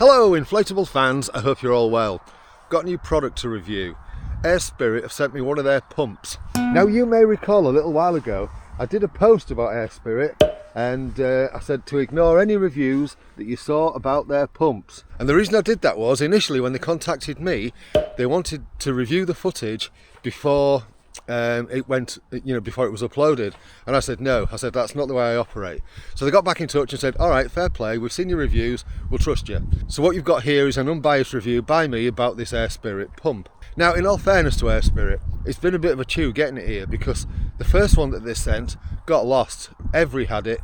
Hello inflatable fans, I hope you're all well. Got a new product to review. Airspirit have sent me one of their pumps. Now you may recall a little while ago I did a post about Airspirit and I said to ignore any reviews that you saw about their pumps. And the reason I did that was initially when they contacted me they wanted to review the footage before it went, before it was uploaded, and I said no. I said that's not the way I operate. So they got back in touch and said, all right, fair play, we've seen your reviews, we'll trust you. So what you've got here is an unbiased review by me about this Airspirit pump. Now in all fairness to Airspirit, it's been a bit of a chew getting it here because the first one that they sent got lost. Every had it,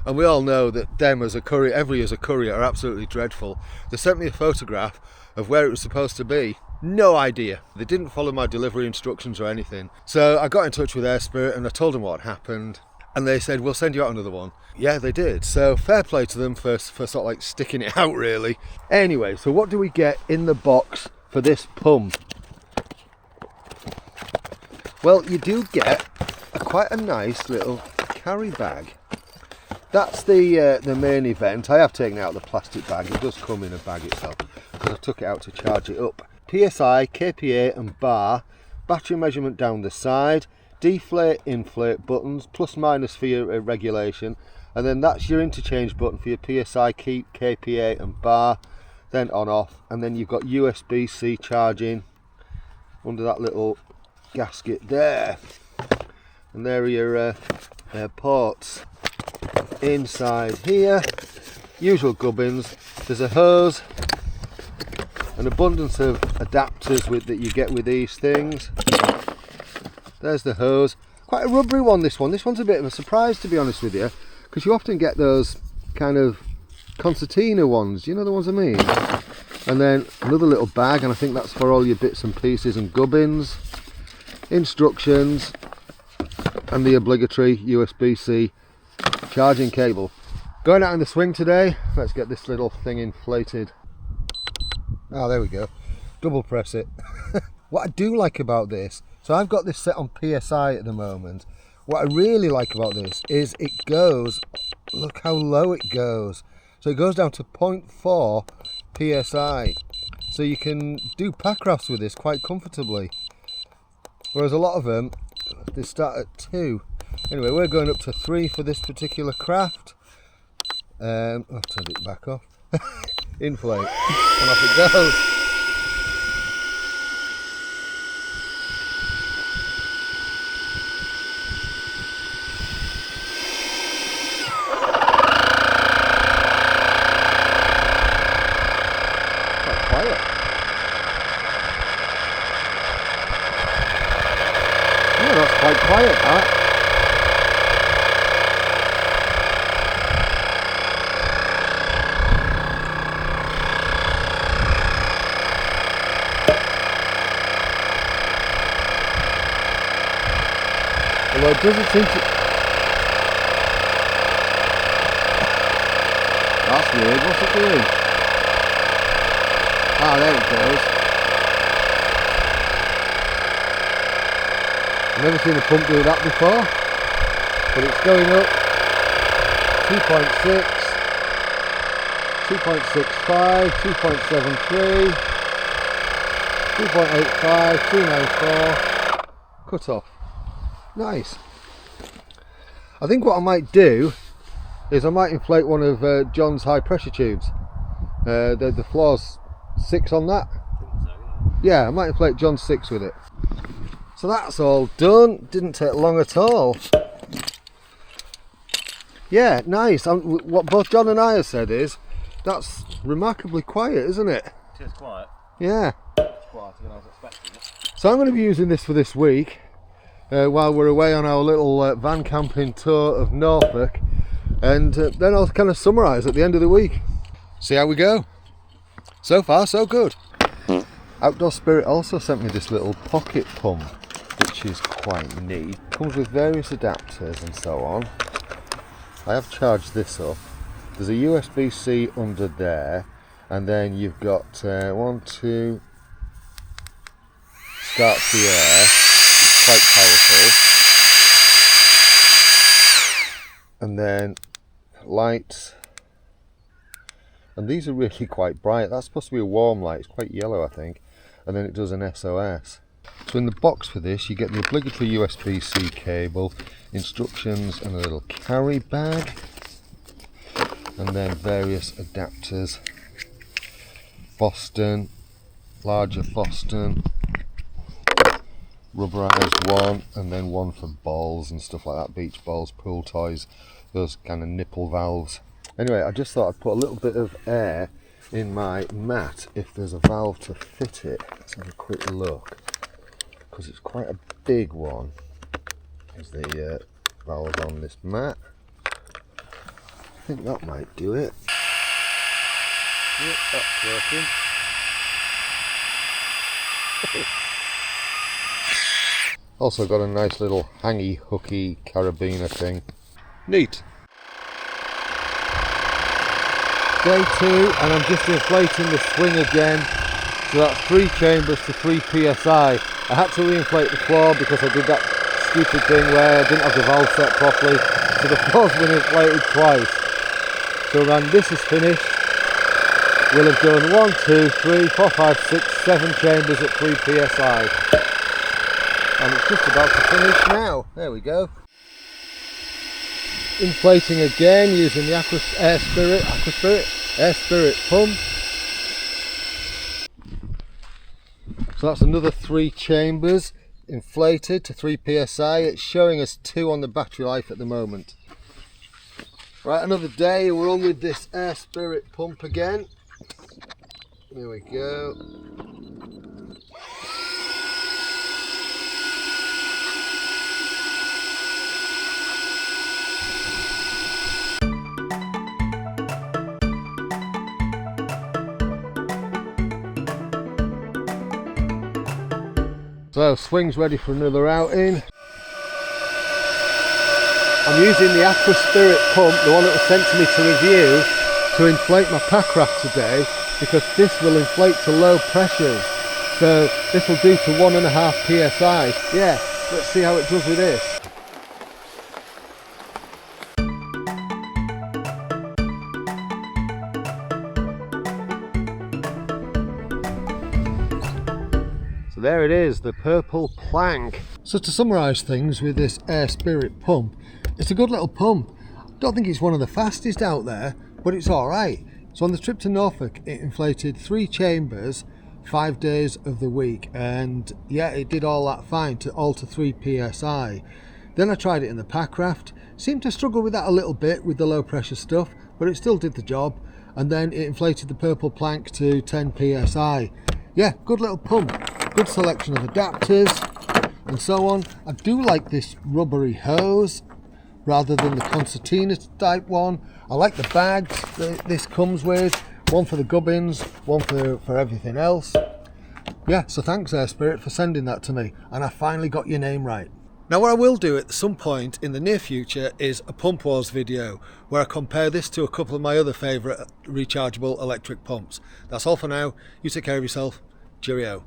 and we all know that them as a courier, every as a courier, are absolutely dreadful. They sent me a photograph of where it was supposed to be. No idea. They didn't follow my delivery instructions or anything. So I got in touch with Airspirit and I told them what had happened, and they said we'll send you out another one. Yeah, they did. So fair play to them for sort of like sticking it out really. Anyway, so what do we get in the box for this pump? Well, you do get quite a nice little carry bag. That's the main event. I have taken out the plastic bag. It does come in a bag itself because I took it out to charge it up. PSI, KPA and bar, battery measurement down the side, deflate, inflate buttons, plus minus for your regulation, and then that's your interchange button for your PSI, KPA and bar, then on off, and then you've got USB-C charging under that little gasket there, and there are your ports. Inside here, usual gubbins, there's a hose, an abundance of adapters that you get with these things. There's the hose, quite a rubbery one this one. This one's a bit of a surprise to be honest with you, because you often get those kind of concertina ones, you know the ones I mean. And then another little bag, and I think that's for all your bits and pieces and gubbins, instructions, and the obligatory USB-C charging cable. Going out in the swing today, let's get this little thing inflated. Ah, there we go. Double press it. What I do like about this, so I've got this set on PSI at the moment. What I really like about this is it goes, look how low it goes. So it goes down to 0.4 PSI. So you can do packrafts with this quite comfortably. Whereas a lot of them, they start at 2. Anyway, we're going up to 3 for this particular craft. I've turned it back off. Inflate, and off it goes. Quite quiet. Yeah, that's quite quiet, that. Although it doesn't seem to... That's weird, what's it doing? Ah, there it goes. I've never seen a pump do that before. But it's going up 2.6, 2.65, 2.73, 2.85, 294, cut off. Nice. I think what I might do is I might inflate one of John's high pressure tubes. The floor's 6 on that. Yeah, I might inflate John's 6 with it. So that's all done. Didn't take long at all. Yeah, nice. What both John and I have said is that's remarkably quiet, isn't it? It is quiet. Yeah. It's quieter than I was expecting it. So I'm going to be using this for this week. While we're away on our little van camping tour of Norfolk, and then I'll kind of summarise at the end of the week. See how we go. So far so good. Outdoor Spirit also sent me this little pocket pump, which is quite neat. Comes with various adapters and so on. I have charged this up. There's a USB-C under there, and then you've got 1, 2, starts the air. Quite powerful, and then lights, and these are really quite bright. That's supposed to be a warm light, it's quite yellow I think, and then it does an SOS. So in the box for this you get the obligatory USB-C cable, instructions and a little carry bag, and then various adapters, Boston, larger Boston, rubberized one, and then one for balls and stuff like that, beach balls, pool toys, those kind of nipple valves. Anyway, I just thought I'd put a little bit of air in my mat if there's a valve to fit it. Let's have a quick look, because it's quite a big one. There's the valve on this mat. I think that might do it. Yep, that's working. Also got a nice little hangy hooky carabiner thing. Neat. Day 2, and I'm just inflating the swing again. So that's 3 chambers to 3 psi. I had to reinflate the floor because I did that stupid thing where I didn't have the valve set properly, so the floor's been inflated twice. So when this is finished, we'll have done 1, 2, 3, 4, 5, 6, 7 chambers at 3 psi. And it's just about to finish now. There we go. Inflating again using the Airspirit pump. So that's another 3 chambers inflated to 3 psi. It's showing us 2 on the battery life at the moment. Right, another day, we're on with this Airspirit pump again. There we go. So swing's ready for another outing. I'm using the Airspirit pump, the one that was sent to me to review, to inflate my pack raft today, because this will inflate to low pressures. So this will do to 1.5 psi. Yeah, let's see how it does with this. So there it is, the purple plank. So to summarise things with this Airspirit pump, it's a good little pump. Don't think it's one of the fastest out there, but it's alright. So on the trip to Norfolk, it inflated 3 chambers 5 days of the week, and yeah, it did all that fine, all to 3 psi. Then I tried it in the pack raft, seemed to struggle with that a little bit with the low pressure stuff, but it still did the job. And then it inflated the purple plank to 10 psi. Yeah, good little pump, good selection of adapters and so on. I do like this rubbery hose rather than the concertina type one. I like the bags that this comes with, one for the gubbins, one for everything else. Yeah, so thanks Airspirit for sending that to me, and I finally got your name right. Now what I will do at some point in the near future is a pump wars video where I compare this to a couple of my other favourite rechargeable electric pumps. That's all for now. You take care of yourself. Cheerio.